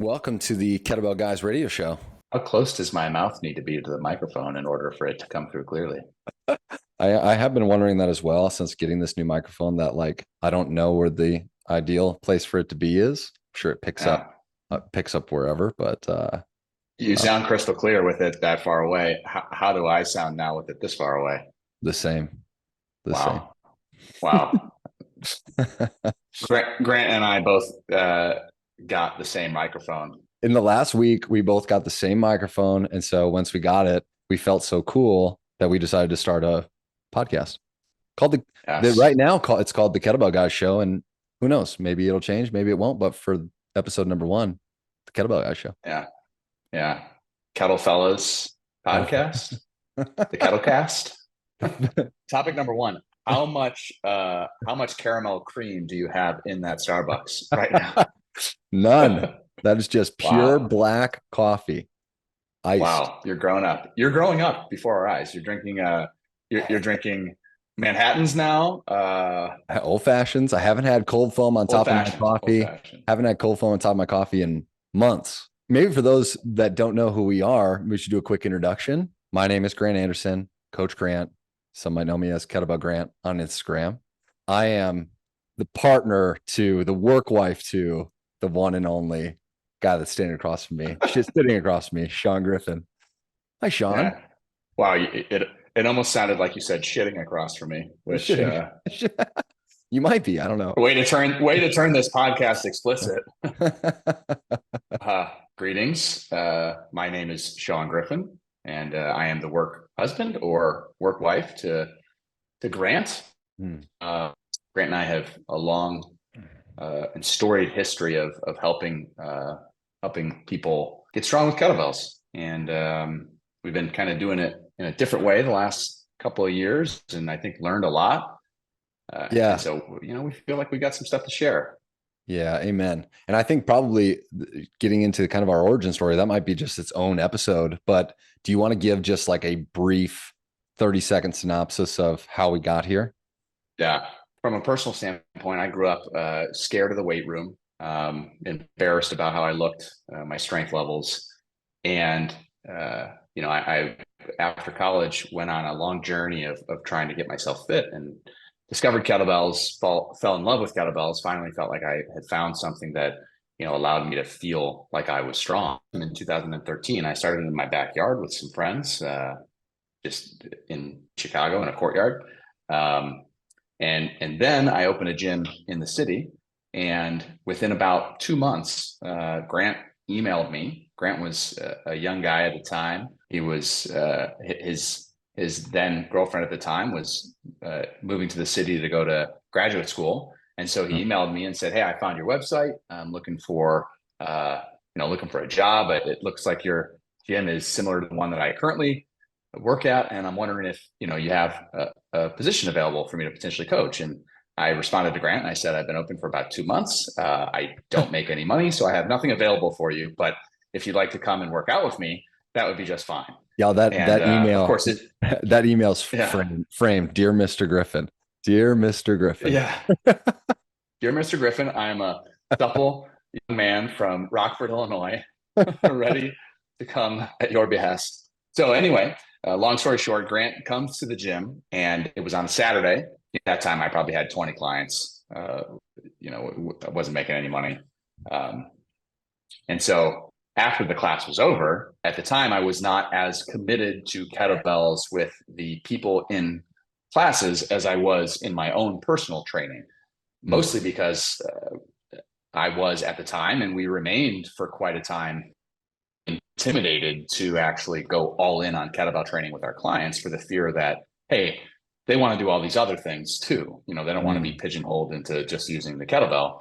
Welcome to the Kettlebell Guys radio show. How close does my mouth need to be to the microphone in order for it to come through clearly? I have been wondering that as well since getting this new microphone that I don't know where the ideal place for it to be is. I'm sure it Yeah. picks up wherever, but You uh, sound crystal clear with it that far away. How do I sound now with it this far away? the same, the same. Wow. Wow. Grant and I both got the same microphone. In the last week, we both got the same microphone, and so once we got it, we felt so cool that we decided to start a podcast called the Yes. right now it's called the Kettlebell Guys Show, and who knows, maybe it'll change, maybe it won't. But for episode number one, the Kettlebell Guys Show. Yeah. Yeah. Kettle Fellas podcast, the Kettlecast. Topic number one. How much caramel cream do you have in that Starbucks right now? None. That is just pure Wow. black coffee, iced. Wow, you're growing up. You're growing up before our eyes. You're drinking Manhattans now. Old fashions. I haven't had cold foam on Old top of my fashioned, old coffee. fashioned. Haven't had cold foam on top of my coffee in months. Maybe for those that don't know who we are, we should do a quick introduction. My name is Grant Anderson, Coach Grant. Some might know me as Kettlebell Grant on Instagram. I am the partner to, the work wife to, the one and only guy that's standing across from me. She's sitting across from me, Sean Griffin. Hi, Sean. Yeah. Wow, it almost sounded like you said shitting across from me, which Shitting. You might be. I don't know. way to turn this podcast explicit. Greetings. My name is Sean Griffin, and I am the work husband or work wife to Grant. Hmm. Grant and I have a long and storied history of helping people get strong with kettlebells, and we've been kind of doing it in a different way the last couple of years, and I think learned a lot. Yeah. And so we feel like we got some stuff to share. Yeah. Amen. And I think probably getting into kind of our origin story, that might be just its own episode. But do you want to give just like a brief 30-second synopsis of how we got here? Yeah. From a personal standpoint, I grew up scared of the weight room, embarrassed about how I looked, my strength levels, and I after college went on a long journey of trying to get myself fit and discovered kettlebells, fell in love with kettlebells, finally felt like I had found something that allowed me to feel like I was strong. And in 2013, I started in my backyard with some friends, just in Chicago in a courtyard. And then I opened a gym in the city, and within about 2 months, Grant emailed me. Grant was a young guy at the time. He was his then girlfriend at the time was moving to the city to go to graduate school, and so he emailed me and said, "Hey, I found your website. I'm looking for looking for a job. It looks like your gym is similar to the one that I currently work at, and I'm wondering if you have a position available for me to potentially coach." And I responded to Grant and I said, "I've been open for about 2 months. I don't make any money, so I have nothing available for you. But if you'd like to come and work out with me, that would be just fine." Yeah, that And of email, course, that email's yeah, framed. Dear Mr. Griffin. Dear Mr. Griffin. yeah. Dear Mr. Griffin, I'm a supple young man from Rockford, Illinois, ready to come at your behest. So anyway, long story short, Grant comes to the gym, and it was on a Saturday. At that time, I probably had 20 clients. I wasn't making any money. And so after the class was over, at the time, I was not as committed to kettlebells with the people in classes as I was in my own personal training, mostly because I was at the time, and we remained for quite a time, intimidated to actually go all in on kettlebell training with our clients for the fear that, hey, they want to do all these other things too. They don't want to be pigeonholed into just using the kettlebell.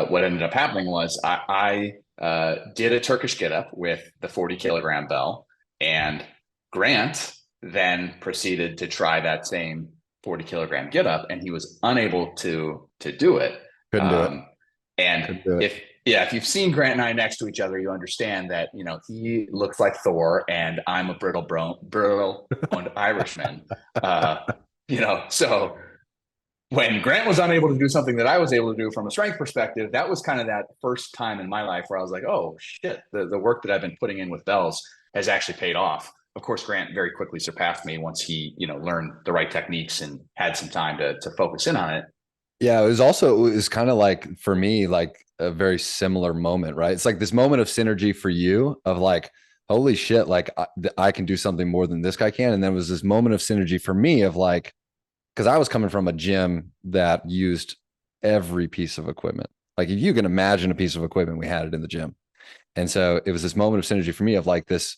What ended up happening was I did a Turkish get up with the 40-kilogram bell, and Grant then proceeded to try that same 40-kilogram get up, and he was unable to do it. Couldn't do it. And Couldn't do it. if you've seen Grant and I next to each other, you understand that he looks like Thor, and I'm a brittle boned Irishman. So when Grant was unable to do something that I was able to do from a strength perspective, that was kind of that first time in my life where I was like, oh shit, the work that I've been putting in with bells has actually paid off. Of course, Grant very quickly surpassed me once he, learned the right techniques and had some time to focus in on it. Yeah, it was kind of like for me, like a very similar moment, right? It's like this moment of synergy for you of like, holy shit, like I can do something more than this guy can. And then it was this moment of synergy for me of like, because I was coming from a gym that used every piece of equipment. Like if you can imagine a piece of equipment, we had it in the gym. And so it was this moment of synergy for me of like this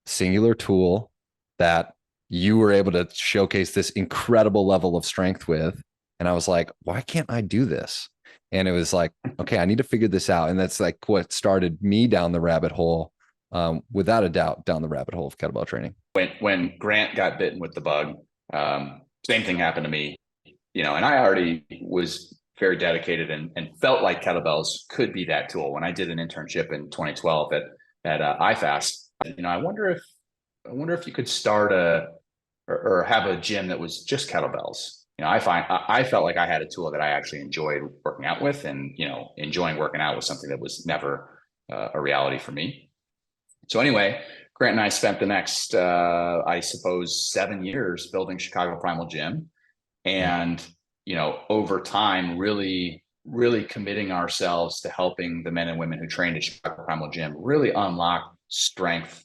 singular tool that you were able to showcase this incredible level of strength with. And I was like, why can't I do this? And it was like, okay, I need to figure this out. And that's like what started me down the rabbit hole, without a doubt, down the rabbit hole of kettlebell training. When Grant got bitten with the bug, same thing happened to me, and I already was very dedicated and felt like kettlebells could be that tool. When I did an internship in 2012 at IFAST, I wonder if you could start or have a gym that was just kettlebells. I felt like I had a tool that I actually enjoyed working out with, and enjoying working out was something that was never a reality for me. So anyway, Grant and I spent the next, I suppose, 7 years building Chicago Primal Gym, and over time, really, really committing ourselves to helping the men and women who trained at Chicago Primal Gym really unlock strength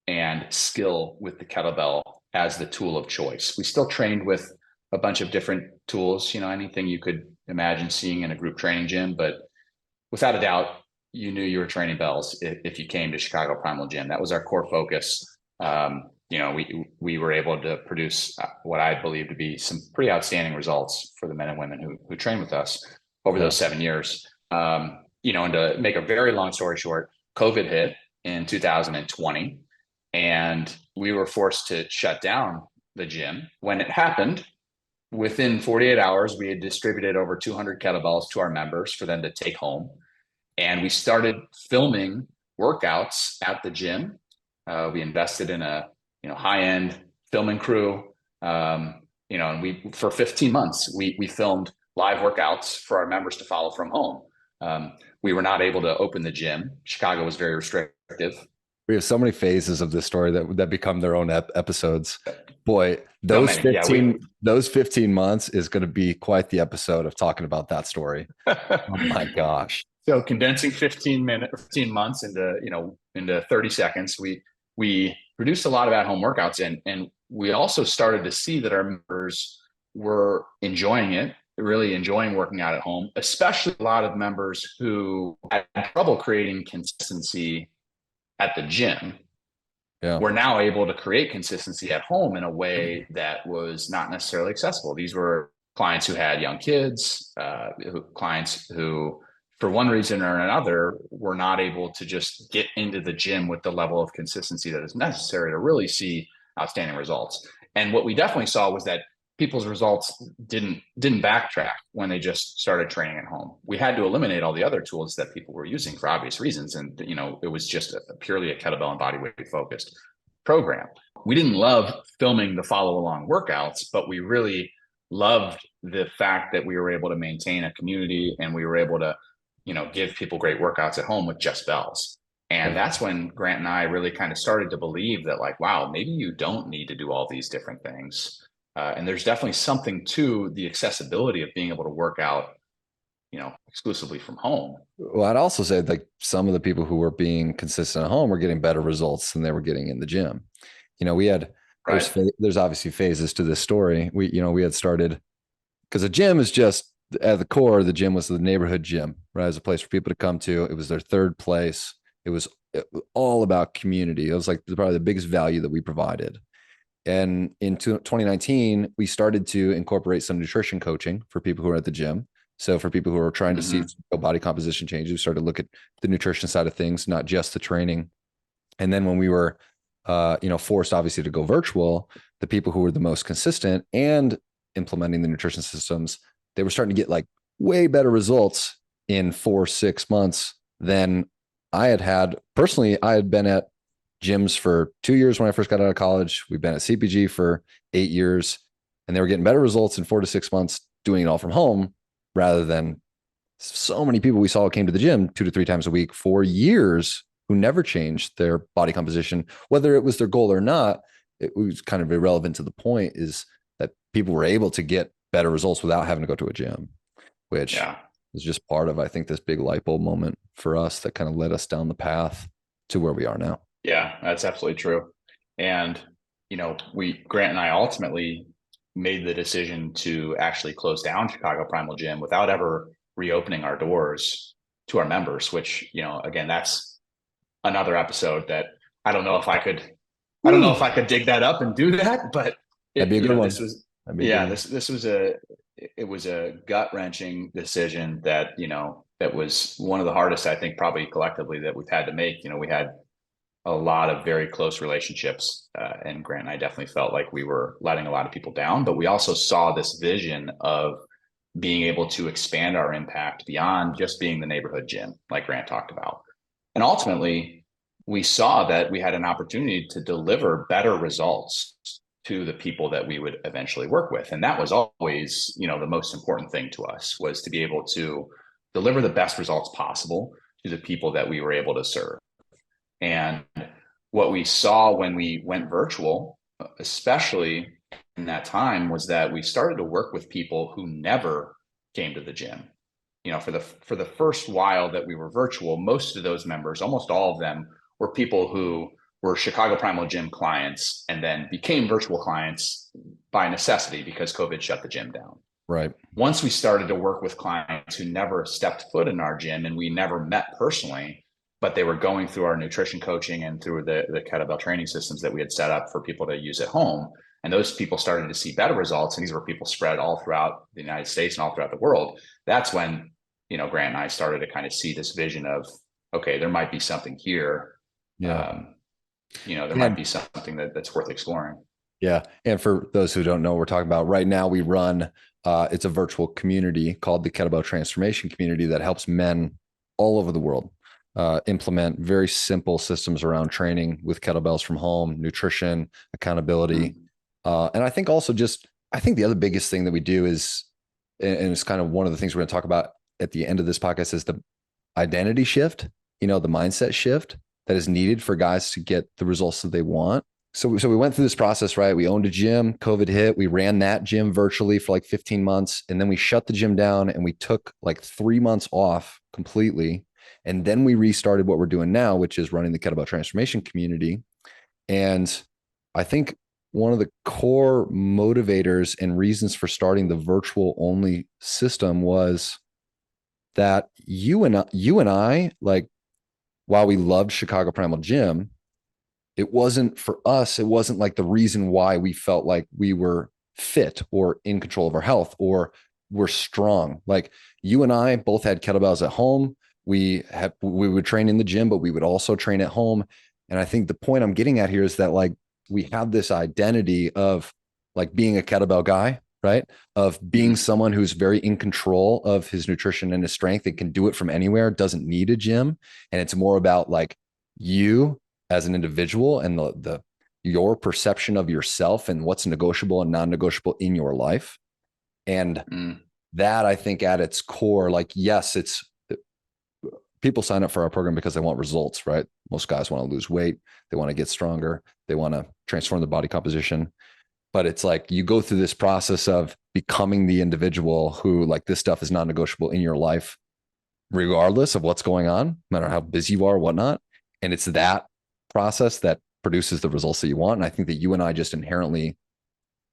and skill with the kettlebell as the tool of choice. We still trained with a bunch of different tools, anything you could imagine seeing in a group training gym, but without a doubt, you knew you were training bells if you came to Chicago Primal Gym. That was our core focus. We were able to produce what I believe to be some pretty outstanding results for the men and women who trained with us over those 7 years. And to make a very long story short, COVID hit in 2020, and we were forced to shut down the gym. When it happened, within 48 hours, we had distributed over 200 kettlebells to our members for them to take home. And we started filming workouts at the gym. We invested in a high-end filming crew. And we for 15 months we filmed live workouts for our members to follow from home. We were not able to open the gym. Chicago was very restrictive. We have so many phases of this story that become their own episodes. Boy, those 15 those 15 months is going to be quite the episode of talking about that story. Oh my gosh. So condensing 15 months into 30 seconds, we produced a lot of at-home workouts, and we also started to see that our members were enjoying it, really enjoying working out at home, especially a lot of members who had trouble creating consistency at the gym. Yeah. Were now able to create consistency at home in a way that was not necessarily accessible. These were clients who had young kids, clients who, for one reason or another, were not able to just get into the gym with the level of consistency that is necessary to really see outstanding results. And what we definitely saw was that people's results didn't backtrack when they just started training at home. We had to eliminate all the other tools that people were using for obvious reasons. And, it was just purely a kettlebell and body weight focused program. We didn't love filming the follow along workouts, but we really loved the fact that we were able to maintain a community, and we were able to, give people great workouts at home with just bells. And that's when Grant and I really kind of started to believe that, like, wow, maybe you don't need to do all these different things. And there's definitely something to the accessibility of being able to work out, exclusively from home. Well, I'd also say like some of the people who were being consistent at home were getting better results than they were getting in the gym. We had, there's obviously phases to this story. We had started, because a gym is just at the core, the gym was the neighborhood gym, right? As a place for people to come to. It was their third place. It was all about community. It was like probably the biggest value that we provided. And in 2019, we started to incorporate some nutrition coaching for people who are at the gym. So for people who are trying to see body composition changes, we started to look at the nutrition side of things, not just the training. And then when we were, forced obviously to go virtual, the people who were the most consistent and implementing the nutrition systems, they were starting to get like way better results in 4-6 months than I had personally. I had been at gyms for 2 years when I first got out of college. We've been at CPG for 8 years, and they were getting better results in 4 to 6 months doing it all from home rather than so many people we saw came to the gym 2 to 3 times a week for years who never changed their body composition, whether it was their goal or not. It was kind of irrelevant to the point, is that people were able to get better results without having to go to a gym, which Yeah. is just part of, I think, this big light bulb moment for us that kind of led us down the path to where we are now. Yeah, that's absolutely true. And, Grant and I ultimately made the decision to actually close down Chicago Primal Gym without ever reopening our doors to our members, which, again, that's another episode that I don't know if I could, I don't know if I could dig that up and do that, but That'd be a good one. this was, That'd be a good one. this was it was a gut wrenching decision that, that was one of the hardest, I think, probably collectively that we've had to make. We had a lot of very close relationships. And Grant and I definitely felt like we were letting a lot of people down, but we also saw this vision of being able to expand our impact beyond just being the neighborhood gym, like Grant talked about. And ultimately, we saw that we had an opportunity to deliver better results to the people that we would eventually work with. And that was always, the most important thing to us, was to be able to deliver the best results possible to the people that we were able to serve. And what we saw when we went virtual, especially in that time, was that we started to work with people who never came to the gym. For the first while that we were virtual, most of those members, almost all of them, were people who were Chicago Primal Gym clients and then became virtual clients by necessity because COVID shut the gym down. Right. Once we started to work with clients who never stepped foot in our gym and we never met personally, but they were going through our nutrition coaching and through the kettlebell training systems that we had set up for people to use at home. And those people started to see better results. And these were people spread all throughout the United States and all throughout the world. That's when, Grant and I started to kind of see this vision of, okay, there might be something here. Yeah. There might be something that's worth exploring. Yeah. And for those who don't know what we're talking about, right now we run, it's a virtual community called the Kettlebell Transformation Community that helps men all over the world implement very simple systems around training with kettlebells from home, nutrition, accountability. And I think also I think the other biggest thing that we do is, and it's kind of one of the things we're going to talk about at the end of this podcast, is the identity shift, the mindset shift that is needed for guys to get the results that they want. So we went through this process, right? We owned a gym, COVID hit. We ran that gym virtually for like 15 months. And then we shut the gym down and we took like 3 months off completely. And then we restarted what we're doing now, which is running the Kettlebell Transformation Community. And I think one of the core motivators and reasons for starting the virtual only system was that you and I, like, while we loved Chicago Primal Gym, it wasn't for us. It wasn't like the reason why we felt like we were fit or in control of our health or we're strong. Like, you and I both had kettlebells at home. We would train in the gym, but we would also train at home. And I think the point I'm getting at here is that, like, we have this identity of like being a kettlebell guy, right? Of being someone who's very in control of his nutrition and his strength and can do it from anywhere, doesn't need a gym. And it's more about like you as an individual and your perception of yourself and what's negotiable and non-negotiable in your life. And that, I think, at its core, like, yes, it's people sign up for our program because they want results, right? Most guys want to lose weight. They want to get stronger. They want to transform the body composition. But it's like you go through this process of becoming the individual who, like, this stuff is non-negotiable in your life, regardless of what's going on, no matter how busy you are or whatnot. And it's that process that produces the results that you want. And I think that you and I just inherently,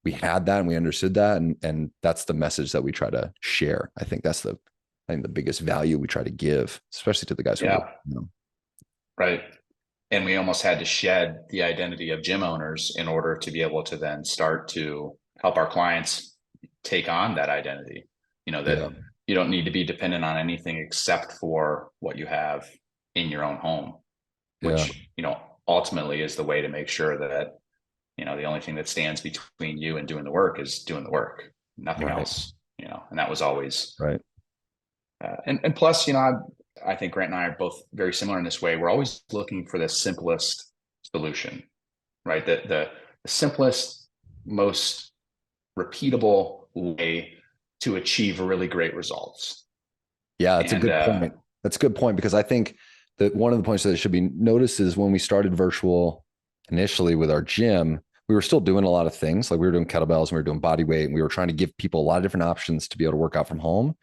we had that and we understood that. And that's the message that we try to share. I think the biggest value we try to give, especially to the guys who work, Right. And we almost had to shed the identity of gym owners in order to be able to then start to help our clients take on that identity. That you don't need to be dependent on anything except for what you have in your own home, which, ultimately is the way to make sure that, the only thing that stands between you and doing the work is doing the work, nothing else, and that was always right. And plus, I think Grant and I are both very similar in this way. We're always looking for the simplest solution, right? The simplest, most repeatable way to achieve really great results. Yeah, that's a And good point. That's a good point, because I think that one of the points that should be noticed is when we started virtual initially with our gym, we were still doing a lot of things. Like we were doing kettlebells and we were doing body weight, and we were trying to give people a lot of different options to be able to work out from home.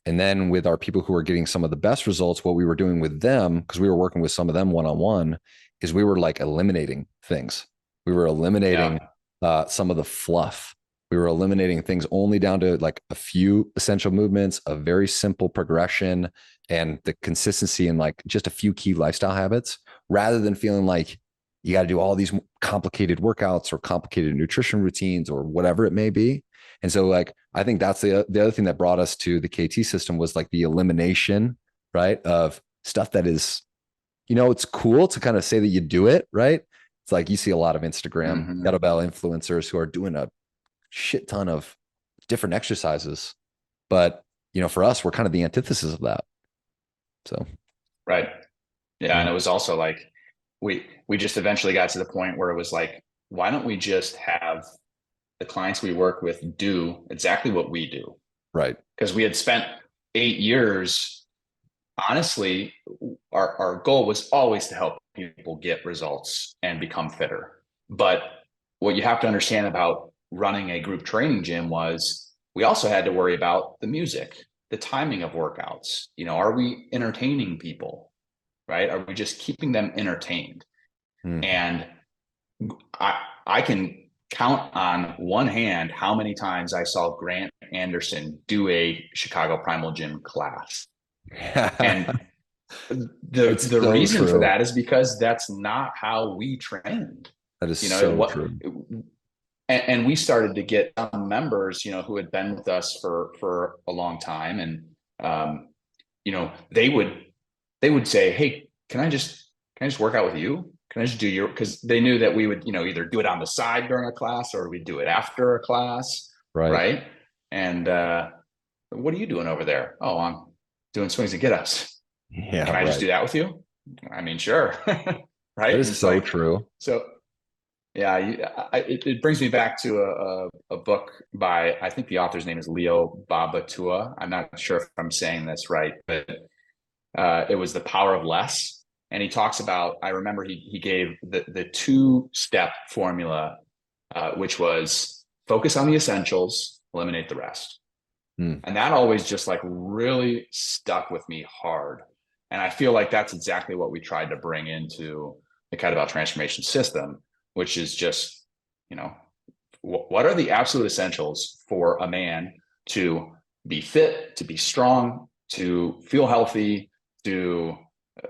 And then with our people who were getting some of the best results, what we were doing with them, because we were working with some of them one-on-one, is we were like eliminating things. We were eliminating yeah, some of the fluff. We were eliminating things only down to like a few essential movements, a very simple progression, and the consistency in like just a few key lifestyle habits, rather than feeling like you got to do all these complicated workouts or complicated nutrition routines or whatever it may be. And so like, I think that's the other thing that brought us to the KT system was like the elimination, right? Of stuff that is, it's cool to kind of say that you do it, right? It's like you see a lot of Instagram mm-hmm. kettlebell influencers who are doing a shit ton of different exercises. But, for us, we're kind of the antithesis of that. So, Right. Yeah. yeah, And it was also like, we just eventually got to the point where it was like, why don't we just have the clients we work with do exactly what we do? right. Because we had spent 8 years, honestly, our goal was always to help people get results and become fitter. But what you have to understand about running a group training gym was we also had to worry about the music, the timing of workouts. Are we entertaining people? Right? Are we just keeping them entertained? Hmm. And I can count on one hand how many times I saw Grant Anderson do a Chicago Primal Gym class. And It's the so reason for true. that is because that's not how we trained. That is You know, so what true. and we started to get some members, who had been with us for a long time, and they would say, "Hey, can I just work out with you? Can I just do your?" Because they knew that we would, either do it on the side during a class or we'd do it after a class, Right. right? And what are you doing over there? Oh, I'm doing swings and get ups. Yeah, Can I just right. do that with you? I mean, sure, right? That And is it's so like, true. so yeah, it brings me back to a book by, I think the author's name is Leo Babatua. I'm not sure if I'm saying this right, but it was The Power of Less. And he talks about, I remember he gave the two-step formula, which was focus on the essentials, eliminate the rest. Hmm. And that always just like really stuck with me hard. And I feel like that's exactly what we tried to bring into the kettlebell transformation system, which is just, you know, what are the absolute essentials for a man to be fit, to be strong, to feel healthy, to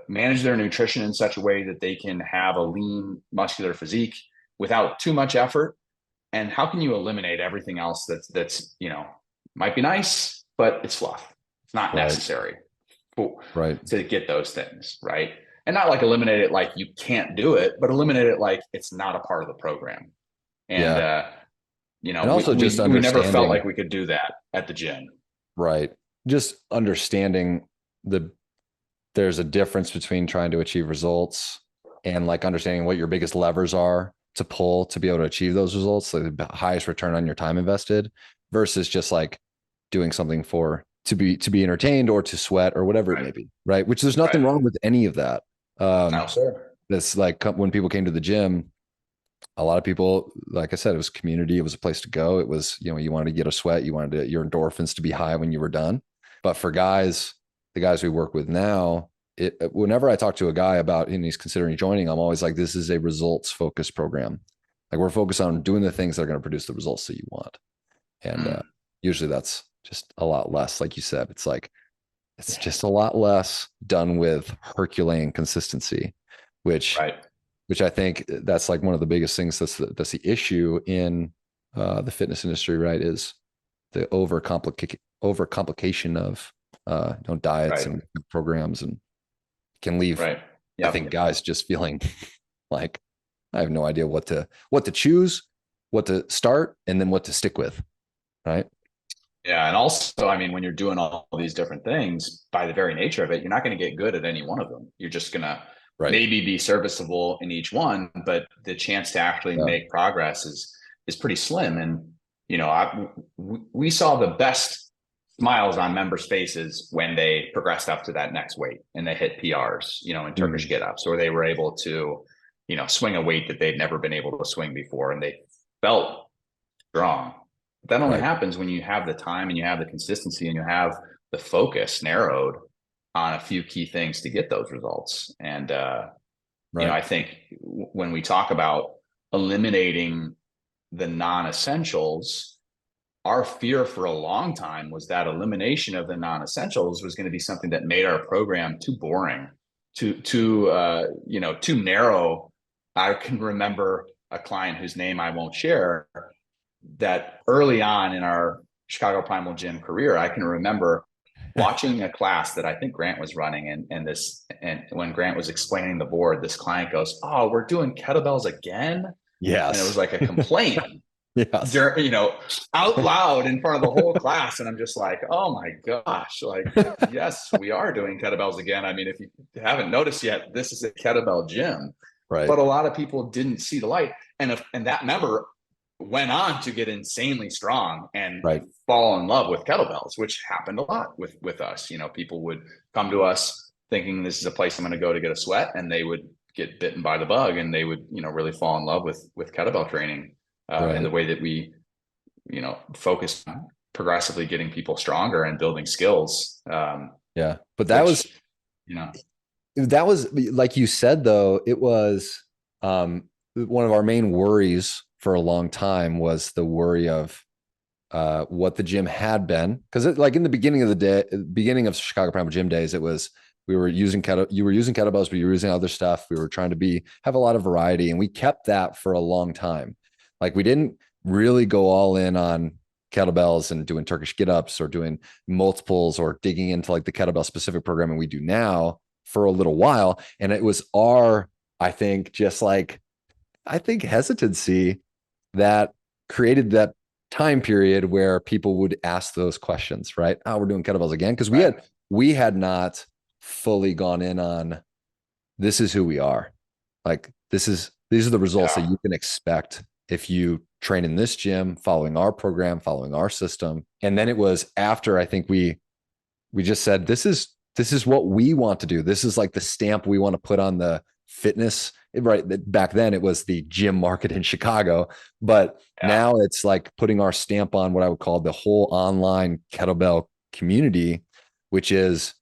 manage their nutrition in such a way that they can have a lean, muscular physique without too much effort? And how can you eliminate everything else that's might be nice, but it's fluff. It's not Right. necessary Right. to get those things, right? And not like eliminate it like you can't do it, but eliminate it like it's not a part of the program. And Yeah. And we, also just we never felt understanding, like we could do that at the gym. right. Just understanding there's a difference between trying to achieve results and like understanding what your biggest levers are to pull to be able to achieve those results, like the highest return on your time invested, versus just like doing something to be entertained or to sweat or whatever it Right. may be, right? Which there's nothing Right. wrong with any of that. No, sir. That's like when people came to the gym, a lot of people, like I said, it was community. It was a place to go. It was, you wanted to get a sweat. You wanted your endorphins to be high when you were done. But for guys, the guys we work with now, whenever I talk to a guy about and he's considering joining, I'm always like, this is a results focused program. Like we're focused on doing the things that are going to produce the results that you want. And Mm. usually that's just a lot less. Like you said, it's just a lot less done with Herculean consistency, which Right. I think that's like one of the biggest things that's the issue in the fitness industry, right? Is the overcomplication of diets Right. and programs, and can leave, Right. I think, Yep. guys just feeling like I have no idea what to choose, what to start, and then what to stick with, right? Yeah. And also, I mean, when you're doing all these different things, by the very nature of it, you're not going to get good at any one of them. You're just going to Right. maybe be serviceable in each one, but the chance to actually Yeah. make progress is pretty slim. And we saw the best smiles on members' faces when they progressed up to that next weight and they hit PRs, in Turkish get-ups, or they were able to, swing a weight that they'd never been able to swing before, and they felt strong. But that only Right. happens when you have the time and you have the consistency and you have the focus narrowed on a few key things to get those results. And, Right. I think when we talk about eliminating the non-essentials, our fear for a long time was that elimination of the non-essentials was going to be something that made our program too boring, too narrow. I can remember a client whose name I won't share, that early on in our Chicago Primal Gym career, I can remember watching a class that I think Grant was running, and when Grant was explaining the board, this client goes, "Oh, we're doing kettlebells again," and it was Yes. like a complaint, Yes. out loud in front of the whole class, and I'm just like, "Oh my gosh!" Like, yes, we are doing kettlebells again. I mean, if you haven't noticed yet, this is a kettlebell gym, Right. but a lot of people didn't see the light, and that member went on to get insanely strong and Right. fall in love with kettlebells, which happened a lot with us. People would come to us thinking this is a place I'm going to go to get a sweat, and they would get bitten by the bug, and they would really fall in love with kettlebell training, and the Right. way that we focus on progressively getting people stronger and building skills. Yeah. But Which you know that was like you said, though, it was one of our main worries for a long time was the worry of what the gym had been. Because like in the beginning of the day, beginning of Chicago Primal Gym days, it was you were using kettlebells, but you were using other stuff. We were trying to have a lot of variety, and we kept that for a long time. Like we didn't really go all in on kettlebells and doing Turkish get-ups or doing multiples or digging into like the kettlebell specific programming we do now for a little while. And it was I think, hesitancy that created that time period where people would ask those questions, right? Oh, we're doing kettlebells again. Because right. we had not fully gone in on this is who we are. Like these are the results that Yeah. you can expect if you train in this gym, following our program, following our system. And then it was after I think we just said this is what we want to do. This is like the stamp we want to put on the fitness. Right. Back then it was the gym market in Chicago, but Yeah. now it's like putting our stamp on what I would call the whole online kettlebell community, which is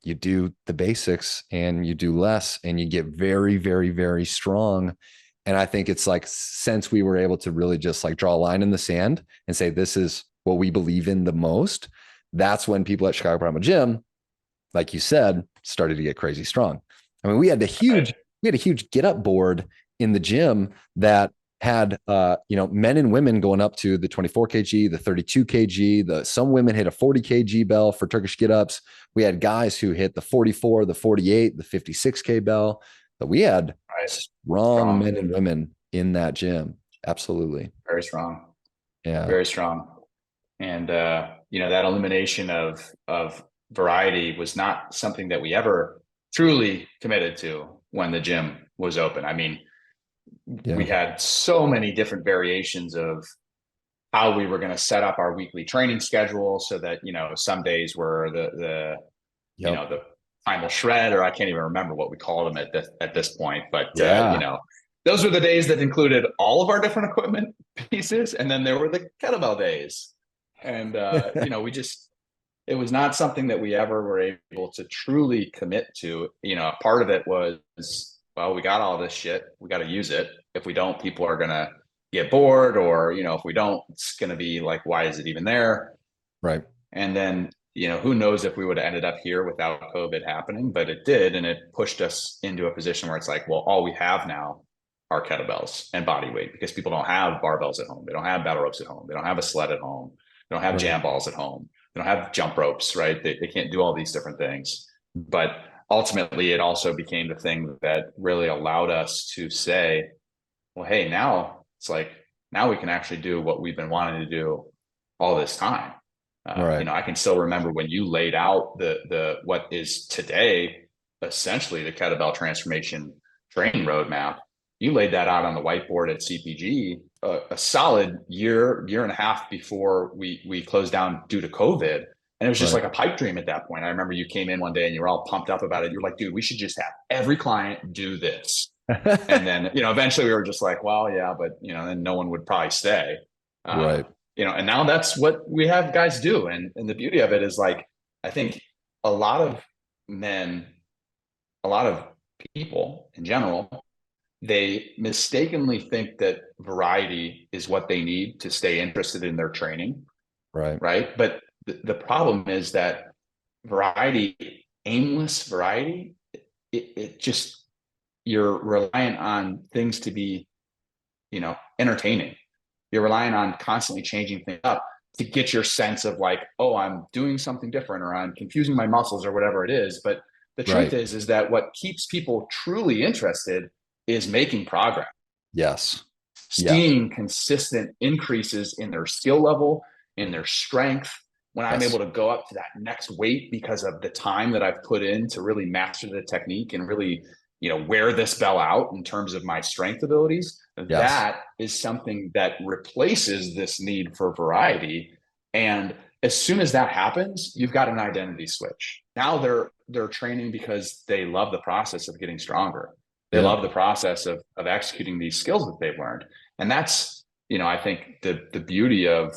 you do the basics and you do less and you get very, very, very strong. And I think it's like since we were able to really just like draw a line in the sand and say, this is what we believe in the most, that's when people at Chicago Primal Gym, like you said, started to get crazy strong. I mean, Right. we had a huge get up board in the gym that had men and women going up to the 24 kg, the 32 kg, some women hit a 40 kg bell for Turkish get ups. We had guys who hit the 44, the 48, the 56K bell. But we had Right. strong Strong. men and women in that gym. Absolutely. Very strong. Yeah. Very strong. And that elimination of variety was not something that we ever truly committed to when the gym was open. I mean, Yeah. we had so many different variations of how we were going to set up our weekly training schedule so that some days were Yep. the final shred, or I can't even remember what we called them at this point, but Yeah. those were the days that included all of our different equipment pieces, and then there were the kettlebell days. And we just, it was not something that we ever were able to truly commit to. Part of it was, well, we got all this shit, we got to use it. If we don't, people are gonna get bored, or if we don't, it's gonna be like, why is it even there? Right. And then who knows if we would have ended up here without COVID happening, but it did, and it pushed us into a position where it's like, well, all we have now are kettlebells and body weight, because people don't have barbells at home, they don't have battle ropes at home, they don't have a sled at home, they don't have Right. jam balls at home, they don't have jump ropes, right? They can't do all these different things. But ultimately, it also became the thing that really allowed us to say, well, hey, now it's like, now we can actually do what we've been wanting to do all this time. Right. I can still remember when you laid out the what is today essentially the kettlebell transformation training roadmap. You laid that out on the whiteboard at CPG a solid year and a half before we closed down due to COVID, And it was just Right. like a pipe dream at that point. I remember you came in one day and you were all pumped up about it. You're like, dude, we should just have every client do this. And then, eventually we were just like, well, yeah, but, then no one would probably stay. Right. And now that's what we have guys do. And the beauty of it is, like, I think a lot of men, a lot of people in general, they mistakenly think that variety is what they need to stay interested in their training. Right. Right. But the problem is that variety, aimless variety, it just, you're relying on things to be, entertaining. You're relying on constantly changing things up to get your sense of, like, oh, I'm doing something different, or I'm confusing my muscles, or whatever it is. But the truth Right. is that what keeps people truly interested is making progress, Yes. Yeah. seeing consistent increases in their skill level, in their strength. When I'm Yes. able to go up to that next weight because of the time that I've put in to really master the technique and really, wear this bell out in terms of my strength abilities, Yes. that is something that replaces this need for variety. And as soon as that happens, you've got an identity switch. Now they're training because they love the process of getting stronger. They Yeah. love the process of executing these skills that they've learned. And that's, I think the beauty of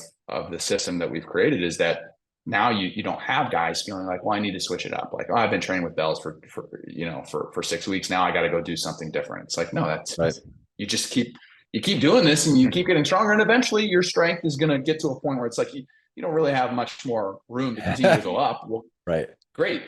the system that we've created is that now you don't have guys feeling like, well, I need to switch it up. Like, oh, I've been training with bells for 6 weeks now. I got to go do something different. It's like, no, Right. you just keep doing this and you keep getting stronger. And eventually your strength is going to get to a point where it's like, you don't really have much more room to continue to go up. Well, Right. great.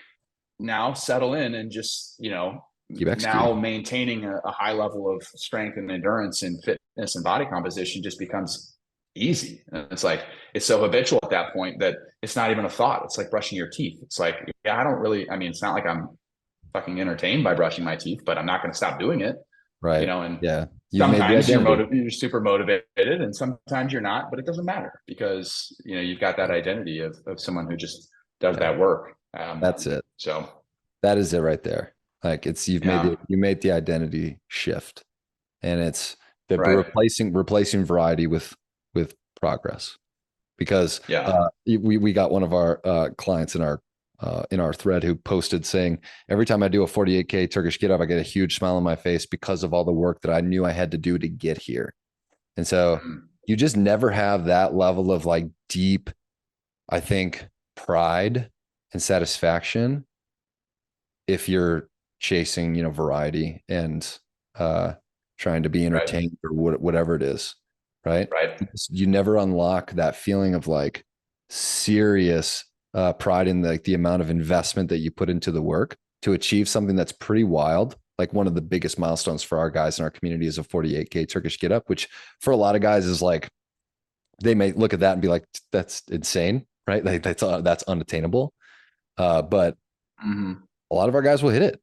Now settle in and just, Keep now executing. maintaining a high level of strength and endurance and fitness and body composition just becomes easy. And it's like, it's so habitual at that point that it's not even a thought. It's like brushing your teeth. It's like, yeah, it's not like I'm fucking entertained by brushing my teeth, but I'm not going to stop doing it, Right. and Yeah. You've made the sometimes identity. you're super motivated and sometimes you're not, but it doesn't matter because, you've got that identity of someone who just does Yeah. that work. That's it. So That is it right there. Like yeah, you made the identity shift, and it's the right. replacing variety with progress. Because Yeah. we got one of our clients in our thread who posted saying, every time I do a 48K Turkish get up, I get a huge smile on my face because of all the work that I knew I had to do to get here. And so Mhm. you just never have that level of, like, deep, I think, pride and satisfaction if you're chasing, variety and trying to be Right. entertained or whatever it is, right? Right. You never unlock that feeling of, like, serious pride in the amount of investment that you put into the work to achieve something that's pretty wild. Like, one of the biggest milestones for our guys in our community is a 48K Turkish get up, which for a lot of guys is like, they may look at that and be like, that's insane, right? Like, that's unattainable. But Mm-hmm. a lot of our guys will hit it.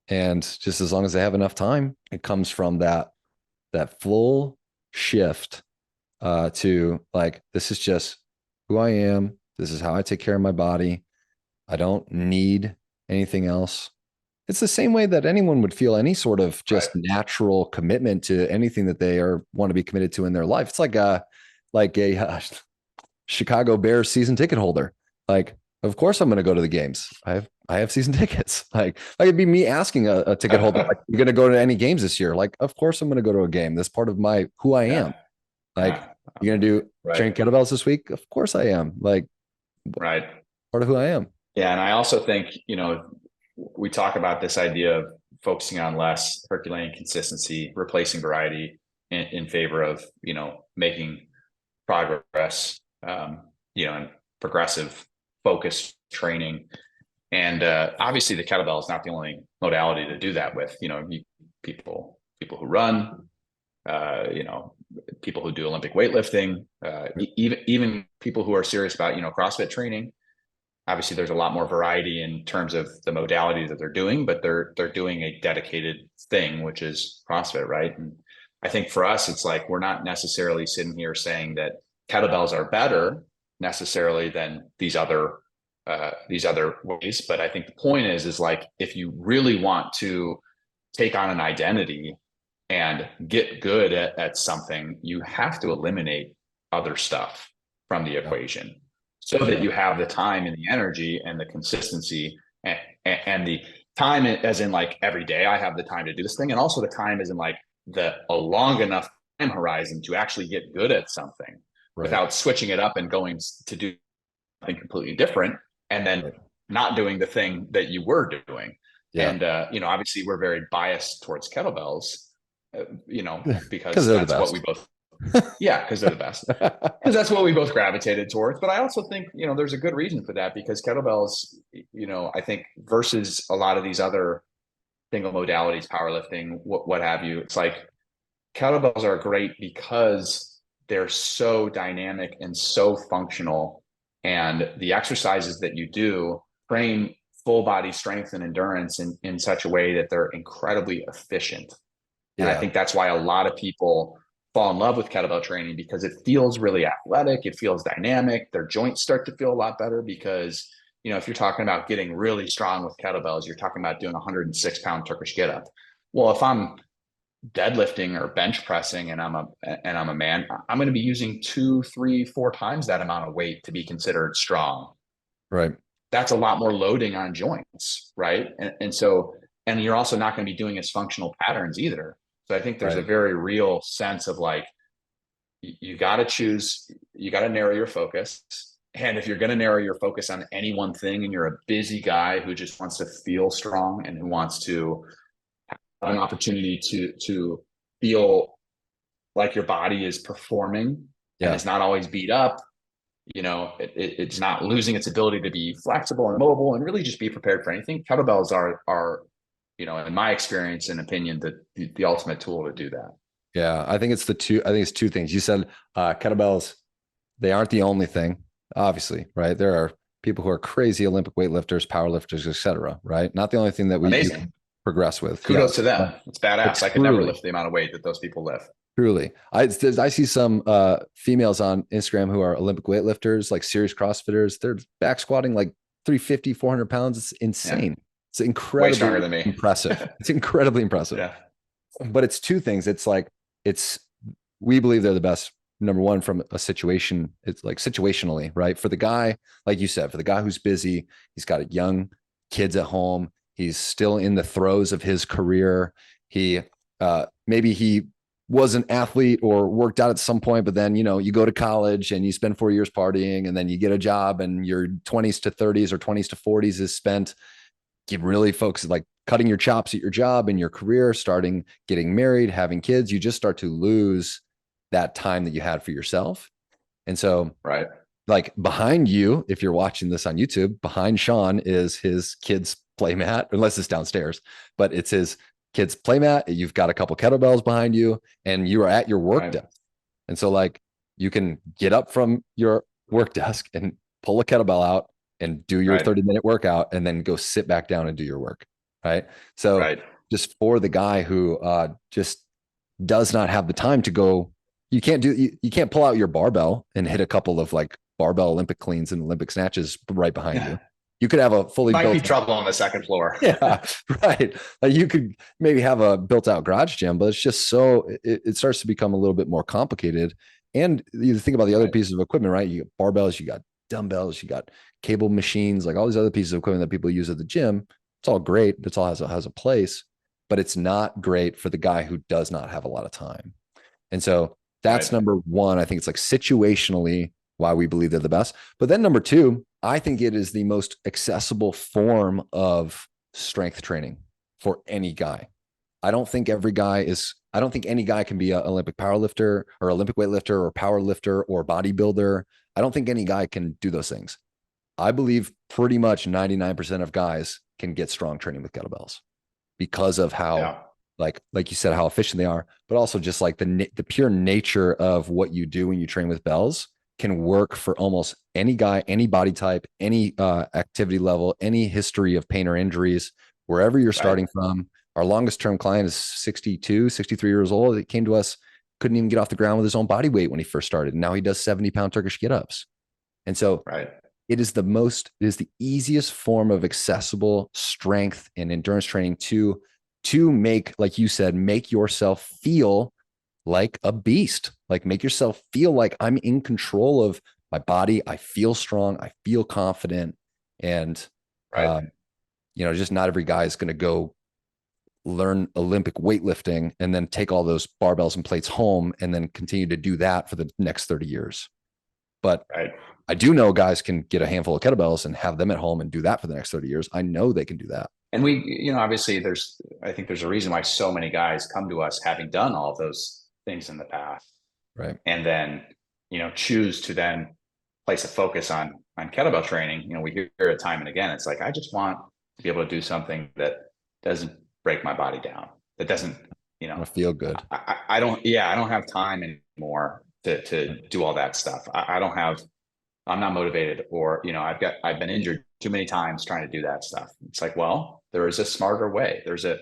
And just as long as they have enough time, it comes from that full shift to, like, this is just who I am. This is how I take care of my body. I don't need anything else. It's the same way that anyone would feel any sort of Right. just natural commitment to anything that they want to be committed to in their life. It's like a Chicago Bears season ticket holder. Like, of course I'm going to go to the games. I have season tickets. Like it'd be me asking a ticket holder, like, you're going to go to any games this year? Like, of course I'm going to go to a game. That's part of who I am. Yeah. Like, Yeah. you're going to do Right. train kettlebells this week? Of course I am. Like, Right. part of who I am. Yeah. And I also think, we talk about this idea of focusing on less, Herculean consistency, replacing variety in favor of, making progress, and progressive focused training. And obviously the kettlebell is not the only modality to do that with. People who run, people who do Olympic weightlifting, even people who are serious about, CrossFit training. Obviously there's a lot more variety in terms of the modality that they're doing, but they're doing a dedicated thing, which is CrossFit, right? And I think for us, it's like, we're not necessarily sitting here saying that kettlebells are better necessarily than these other ways. But I think the point is like, if you really want to take on an identity and get good at something, you have to eliminate other stuff from the Yeah. equation. so that you have the time and the energy and the consistency and the time as in like every day I have the time to do this thing. And also the time as in like a long enough time horizon to actually get good at something Right. without switching it up and going to do something completely different and then Right. not doing the thing that you were doing. Yeah. And, obviously we're very biased towards kettlebells, Because because they're the that's what we best. both, yeah, because they're the best. Because that's what we both gravitated towards. But I also think, there's a good reason for that because kettlebells, I think versus a lot of these other single modalities, powerlifting, what have you, it's like kettlebells are great because they're so dynamic and so functional. And the exercises that you do train full body strength and endurance in such a way that they're incredibly efficient. And I Yeah. think that's why a lot of people fall in love with kettlebell training because it feels really athletic. It feels dynamic. Their joints start to feel a lot better because, if you're talking about getting really strong with kettlebells, you're talking about doing a 106-pound Turkish get up. Well, if I'm deadlifting or bench pressing and I'm a man, I'm going to be using 2, 3, 4 times that amount of weight to be considered strong. Right. That's a lot more loading on joints, right? And you're also not going to be doing as functional patterns either. So I think there's a Right. very real sense of like, you got to choose, you got to narrow your focus. And if you're going to narrow your focus on any one thing and you're a busy guy who just wants to feel strong and who wants to have an opportunity to feel like your body is performing and Yeah. is not always beat up, it's not losing its ability to be flexible and mobile and really just be prepared for anything. Kettlebells are in my experience and opinion, the ultimate tool to do that. Yeah. I think it's two things. You said kettlebells, they aren't the only thing, obviously, right? There are people who are crazy Olympic weightlifters, powerlifters, etc. Right? Not the only thing that you Amazing. can progress with. Kudos to Yes. them. It's But badass. I could never truly, lift the amount of weight that those people lift. truly. I see some females on Instagram who are Olympic weightlifters, like serious CrossFitters. They're back squatting like 350, 400 pounds. It's Yeah. insane. It's Way stronger incredibly than me. impressive. It's incredibly impressive. Yeah. But it's two things. It's like, it's, we believe they're the best. Number one, from a situation, it's like situationally, right? For the guy, like you said, for the guy who's busy, he's got young kids at home. He's still in the throes of his career. Maybe he was an athlete or worked out at some point, but then, you go to college and you spend 4 years partying and then you get a job and your 20s to 30s or 20s to 40s is spent really focused, like cutting your chops at your job and your career, starting getting married, having kids. You just start to lose that time that you had for yourself. And so, Right. like behind you, if you're watching this on YouTube, behind Sean is his kids' playmat, unless it's downstairs, but it's his kids' playmat. You've got a couple kettlebells behind you, and you are at your work Right. desk. And so, like, you can get up from your work desk and pull a kettlebell out and do your Right. 30-minute workout, and then go sit back down and do your work. Right. So, Right. just for the guy who just does not have the time to go, you can't pull out your barbell and hit a couple of like barbell Olympic cleans and Olympic snatches right behind you. You could have a fully Might be built trouble on the second floor. yeah, right. Like you could maybe have a built out garage gym, but it's just so it starts to become a little bit more complicated. And you think about the other Right. pieces of equipment, right? You got barbells, you got dumbbells, you got cable machines, like all these other pieces of equipment that people use at the gym. It's all great. It's all has a place, but it's not great for the guy who does not have a lot of time. And so that's Right. number one. I think it's like situationally why we believe they're the best. But then number two, I think it is the most accessible form of strength training for any guy. I don't think any guy can be an Olympic powerlifter or Olympic weightlifter or power lifter or bodybuilder. I don't think any guy can do those things. I believe pretty much 99% of guys can get strong training with kettlebells because of how, Yeah. like you said, how efficient they are, but also just like the pure nature of what you do when you train with bells can work for almost any guy, any body type, any activity level, any history of pain or injuries, wherever you're starting from. Our longest term client is 62, 63 years old. He came to us, couldn't even get off the ground with his own body weight when he first started. And now he does 70-pound Turkish get-ups. And so Right. it is the easiest form of accessible strength and endurance training to make, like you said, make yourself feel like a beast, like make yourself feel like I'm in control of my body. I feel strong. I feel confident. And, Right. just not every guy is going to go learn Olympic weightlifting and then take all those barbells and plates home and then continue to do that for the next 30 years. But Right. I do know guys can get a handful of kettlebells and have them at home and do that for the next 30 years. I know they can do that. And obviously I think there's a reason why so many guys come to us having done all of those things in the past. Right. And then, choose to then place a focus on kettlebell training. We hear it time and again. It's like, I just want to be able to do something that doesn't break my body down. That doesn't, I feel good. I don't have time anymore to do all that stuff. I'm not motivated, or, I've been injured too many times trying to do that stuff. It's like, well, there is a smarter way. There's a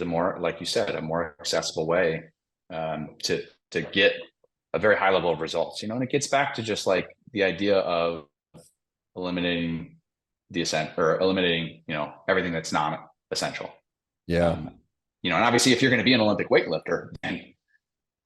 more, like you said, a more accessible way to get a very high level of results, and it gets back to just like the idea of eliminating eliminating, everything that's non-essential. Yeah. And obviously if you're going to be an Olympic weightlifter, then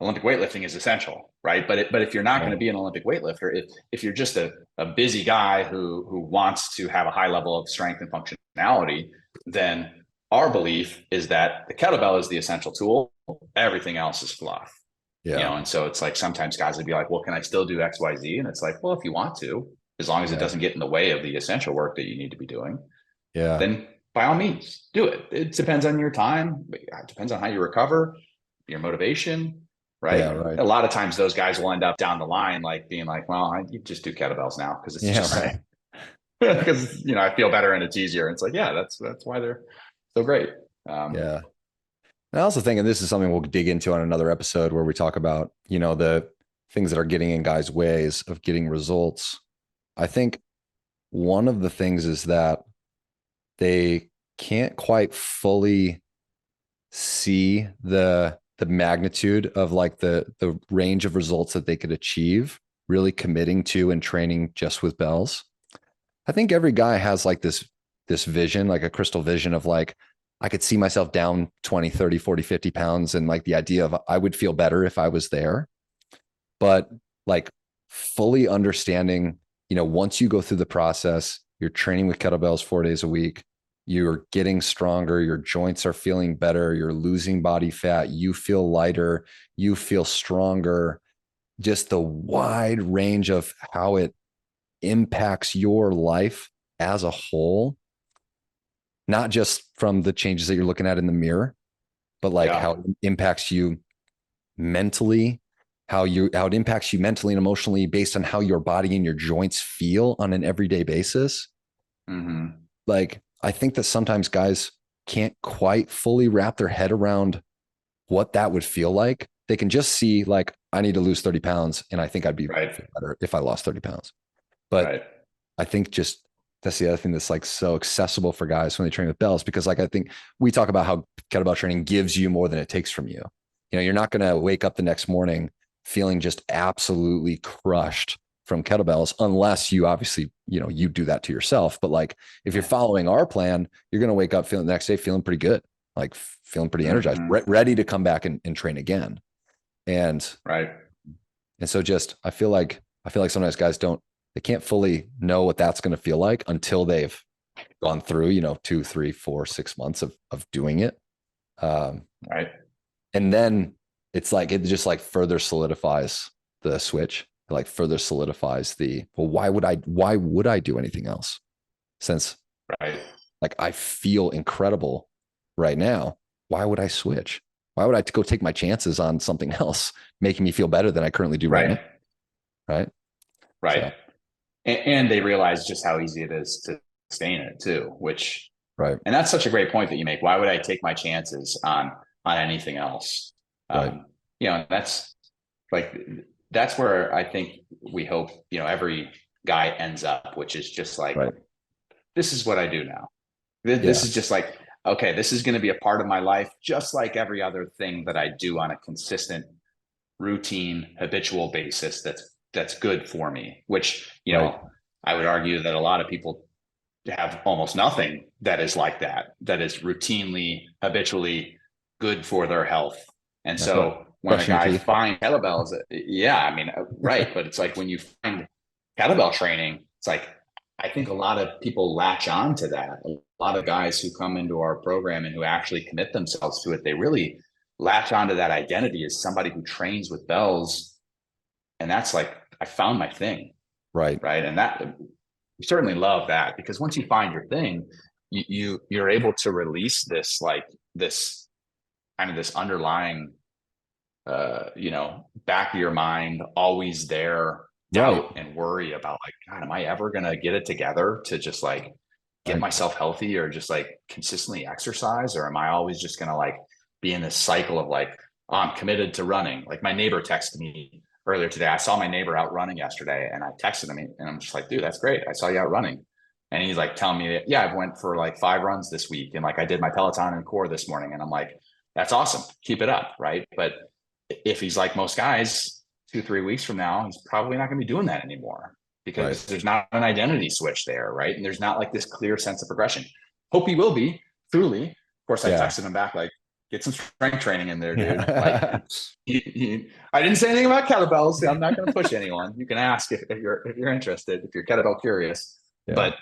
Olympic weightlifting is essential, right? But if you're not going to be an Olympic weightlifter, if you're just a busy guy who wants to have a high level of strength and functionality, then our belief is that the kettlebell is the essential tool. Everything else is fluff. Yeah. And so it's like sometimes guys would be like, well, can I still do X, Y, Z? And it's like, well, if you want to, as long as it doesn't get in the way of the essential work that you need to be doing, then by all means do it. It depends on your time. It depends on how you recover, your motivation. Right? Yeah, right. A lot of times those guys will end up down the line, like being like, well, you just do kettlebells now because it's just right. because, I feel better and it's easier. And it's like, yeah, that's why they're so great. Yeah. And I also think, and this is something we'll dig into on another episode where we talk about, the things that are getting in guys' ways of getting results. I think one of the things is that they can't quite fully see the magnitude of like the range of results that they could achieve really committing to and training just with bells. I think every guy has like this vision, like a crystal vision of like, I could see myself down 20, 30, 40, 50 pounds. And like the idea of I would feel better if I was there. But like fully understanding, once you go through the process, you're training with kettlebells 4 days a week, you're getting stronger, your joints are feeling better, you're losing body fat, you feel lighter, you feel stronger, just the wide range of how it impacts your life as a whole, not just from the changes that you're looking at in the mirror, but like how it impacts you mentally, how it impacts you mentally and emotionally based on how your body and your joints feel on an everyday basis. Mm-hmm. Like, I think that sometimes guys can't quite fully wrap their head around what that would feel like. They can just see like, I need to lose 30 pounds and I think I'd be better if I lost 30 pounds. But I think just that's the other thing that's like so accessible for guys when they train with bells, because like, I think we talk about how kettlebell training gives you more than it takes from you. You're not going to wake up the next morning feeling just absolutely crushed from kettlebells, unless you obviously, you do that to yourself. But like, if you're following our plan, you're going to wake up feeling the next day, feeling pretty good, like feeling pretty energized, ready to come back and train again. And so just, I feel like sometimes guys they can't fully know what that's going to feel like until they've gone through, 2, 3, 4, 6 months of doing it. And then it's like, it just like further solidifies the switch, like further solidifies why would I do anything else? Since like I feel incredible right now, why would I switch? Why would I go take my chances on something else making me feel better than I currently do right now? So. And they realize just how easy it is to sustain it too, which, and that's such a great point that you make. Why would I take my chances on anything else? That's where I think we hope, every guy ends up, which is just like, this is what I do now. This is just like, okay, this is going to be a part of my life, just like every other thing that I do on a consistent, routine, habitual basis. That's good for me, which, I would argue that a lot of people have almost nothing that is like that is routinely, habitually good for their health. And so when a guy finds kettlebells, but it's like when you find kettlebell training, it's like, I think a lot of people latch on to that. A lot of guys who come into our program and who actually commit themselves to it, they really latch onto that identity as somebody who trains with bells. And that's like, I found my thing. Right. Right. And that, we certainly love that, because once you find your thing, you're able to release this, like this kind of this underlying, back of your mind, always there, Right. doubt and worry about like, God, am I ever going to get it together to just like get Right. myself healthy, or just like consistently exercise? Or am I always just going to like be in this cycle of like, oh, I'm committed to running? Like my neighbor texted me earlier today. I saw my neighbor out running yesterday, and I texted him and I'm just like, dude, that's great. I saw you out running. And he's like telling me, yeah, I've went for like 5 runs this week. And like, I did my Peloton and core this morning. And I'm like, that's awesome. Keep it up. Right. But if he's like most guys, 2-3 weeks from now, he's probably not going to be doing that anymore, because Right. there's not an identity switch there. Right. And there's not like this clear sense of progression. Hope he will be, truly. Of course, I Yeah. texted him back, like, get some strength training in there, dude. Like, Yeah. I didn't say anything about kettlebells. I'm not going to push anyone. You can ask if you're interested, if you're kettlebell curious. Yeah. But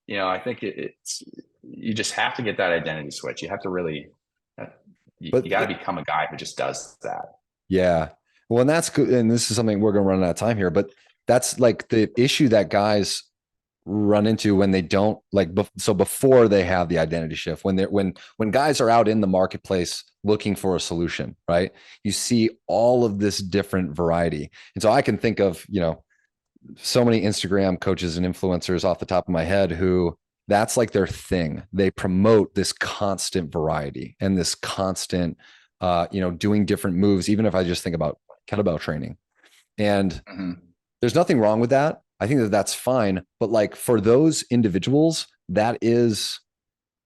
I think it's, you just have to get that identity switch. You have to really, But you got to become a guy who just does that. yeah. Well, and that's good. And this is something we're going to run out of time here, but that's like the issue that guys run into when they don't like, so before they have the identity shift, when they're, when guys are out in the marketplace looking for a solution, right? You see all of this different variety. And so I can think of, so many Instagram coaches and influencers off the top of my head who that's like their thing. They promote this constant variety and this constant, doing different moves. Even if I just think about kettlebell training, and there's nothing wrong with that. I think that that's fine. But like for those individuals, that is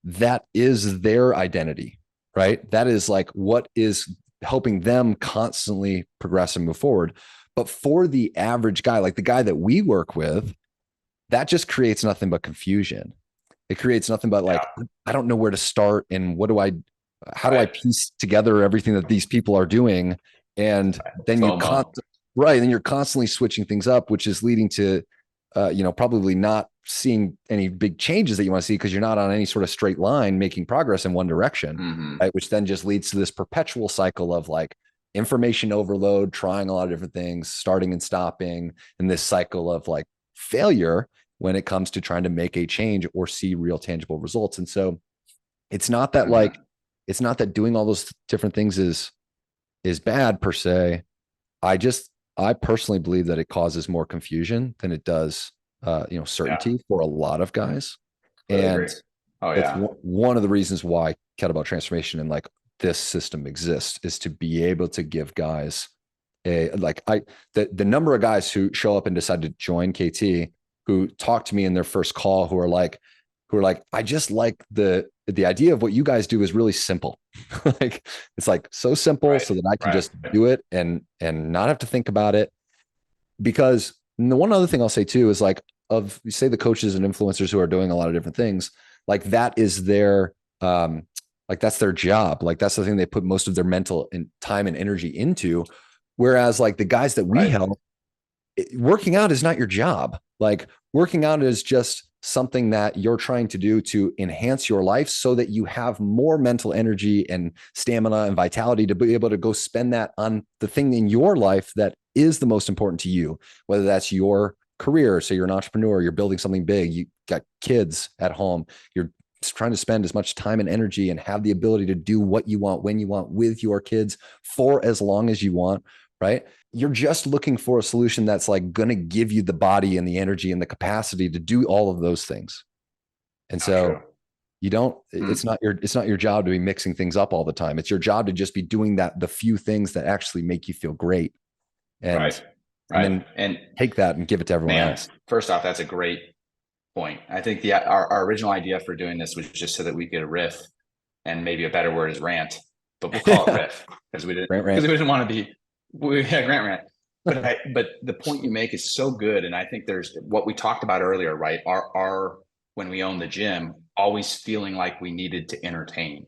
their identity, right? That is like what is helping them constantly progress and move forward. But for the average guy, like the guy that we work with, that just creates nothing but confusion. It creates nothing but like, I don't know where to start, and how do I piece together everything that these people are doing? And then then you're constantly switching things up, which is leading to, probably not seeing any big changes that you want to see, because you're not on any sort of straight line making progress in one direction, right? Which then just leads to this perpetual cycle of like information overload, trying a lot of different things, starting and stopping, and this cycle of like failure when it comes to trying to make a change or see real tangible results. And so it's not that like, it's not that doing all those different things is bad per se. I personally believe that it causes more confusion than it does, certainty for a lot of guys. And it's one of the reasons why kettlebell transformation and like this system exists, is to be able to give guys the number of guys who show up and decide to join KT, who talk to me in their first call, who are like, I just like the idea of what you guys do is really simple. Like it's like so simple so that I can just do it and not have to think about it. Because the one other thing I'll say too is like, say the coaches and influencers who are doing a lot of different things, like that is their, like that's their job. Like that's the thing they put most of their mental and time and energy into. Whereas like the guys that we help, working out is not your job. Like working out is just something that you're trying to do to enhance your life so that you have more mental energy and stamina and vitality to be able to go spend that on the thing in your life that is the most important to you, whether that's your career. So you're an entrepreneur, you're building something big, you got kids at home, you're trying to spend as much time and energy and have the ability to do what you want, when you want, with your kids for as long as you want, right? You're just looking for a solution that's like going to give you the body and the energy and the capacity to do all of those things. And so you don't, it's not your job to be mixing things up all the time. It's your job to just be doing the few things that actually make you feel great. And, and then take that and give it to everyone else. First off, that's a great point. I think our original idea for doing this was just so that we could riff, and maybe a better word is rant, but we'll call it riff because we didn't want to be, rant. But the point you make is so good. And I think there's what we talked about earlier, right? Our when we owned the gym, always feeling like we needed to entertain,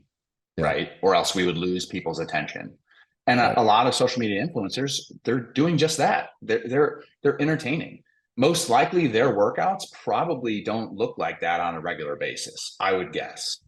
right? Or else we would lose people's attention. And a lot of social media influencers, they're doing just that. They're entertaining. most likely their workouts probably don't look like that on a regular basis, I would guess.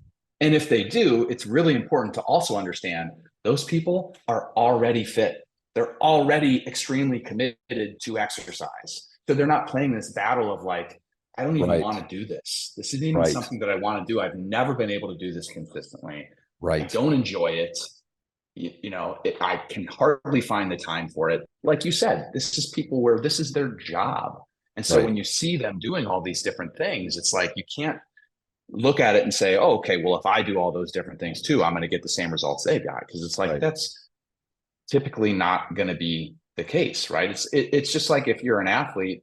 And if they do, it's really important to also understand those people are already fit. They're already extremely committed to exercise. So they're not playing this battle of like, I don't even Right. want to do this. This isn't even Right. something that I want to do. I've never been able to do this consistently. I Right. don't enjoy it. I can hardly find the time for it. Like you said, this is people where this is their job. And so Right. when you see them doing all these different things, it's like you can't look at it and say, oh, okay, well, if I do all those different things too, I'm going to get the same results they've got. Because it's like Right. that's typically not going to be the case, right? It's just like if you're an athlete,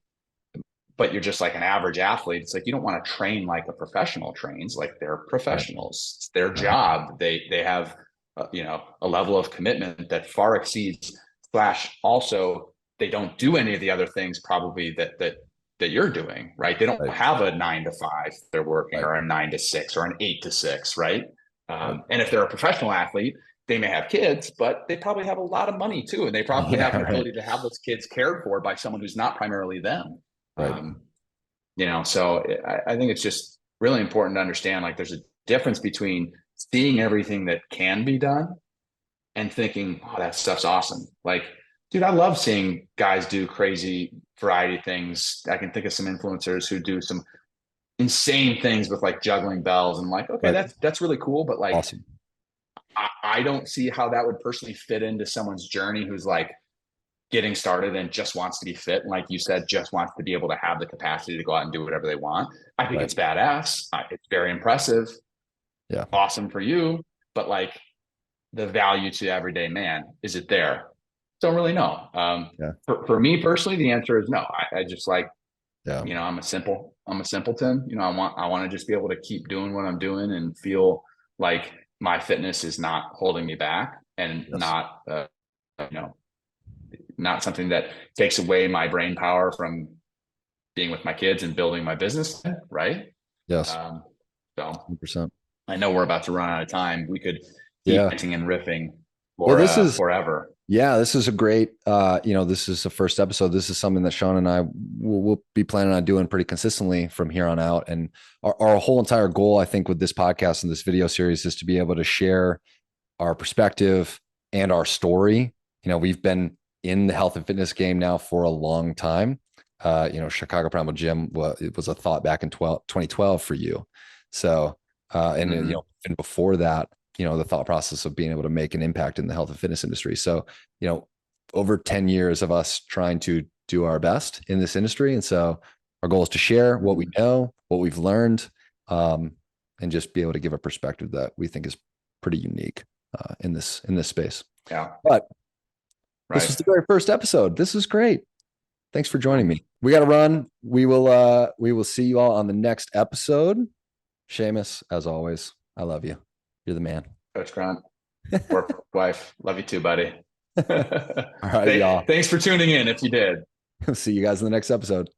but you're just like an average athlete. It's like you don't want to train like a professional trains. Like they're Right. professionals. It's their Right. job. They have a level of commitment that far exceeds. Slash also they don't do any of the other things probably that you're doing, right? They don't Right. have a 9 to 5 they're working, Right. or a 9 to 6 or an 8 to 6, right? Right. And if they're a professional athlete, they may have kids, but they probably have a lot of money too, and they probably have Yeah. the Right. ability to have those kids cared for by someone who's not primarily them. Right. So I think it's just really important to understand like there's a difference between seeing everything that can be done and thinking, oh, that stuff's awesome. Like, dude, I love seeing guys do crazy variety things. I can think of some influencers who do some insane things with like juggling bells, and like, okay, Right. that's really cool. But like, Awesome. I don't see how that would personally fit into someone's journey who's like getting started and just wants to be fit. And like you said, just wants to be able to have the capacity to go out and do whatever they want. I think Right. it's badass. It's very impressive. Yeah. Awesome for you. But like the value to the everyday man, is it there? Don't really know. Yeah. For me personally, the answer is no. I just like, Yeah. I'm a simpleton. I want to just be able to keep doing what I'm doing and feel like my fitness is not holding me back, and Yes. you know, not something that takes away my brain power from being with my kids and building my business. Right. Yes. Um, so 100%. I know we're about to run out of time. We could keep Yeah. ranting and riffing Well, for this is, forever. yeah, this is a great, this is the first episode. This is something that Sean and I will be planning on doing pretty consistently from here on out. And our whole entire goal, I think, with this podcast and this video series is to be able to share our perspective and our story. We've been in the health and fitness game now for a long time. Chicago Primal Gym it was a thought back in 2012 for you. So, and before that, the thought process of being able to make an impact in the health and fitness industry. So, over 10 years of us trying to do our best in this industry. And so our goal is to share what we know, what we've learned, and just be able to give a perspective that we think is pretty unique in this space. Yeah. But right. This was the very first episode. This is great. Thanks for joining me. We got to run. We will see you all on the next episode. Seamus, as always, I love you. You're the man. Coach Grant, work wife. Love you too, buddy. All right, y'all. Thanks for tuning in if you did. See you guys in the next episode.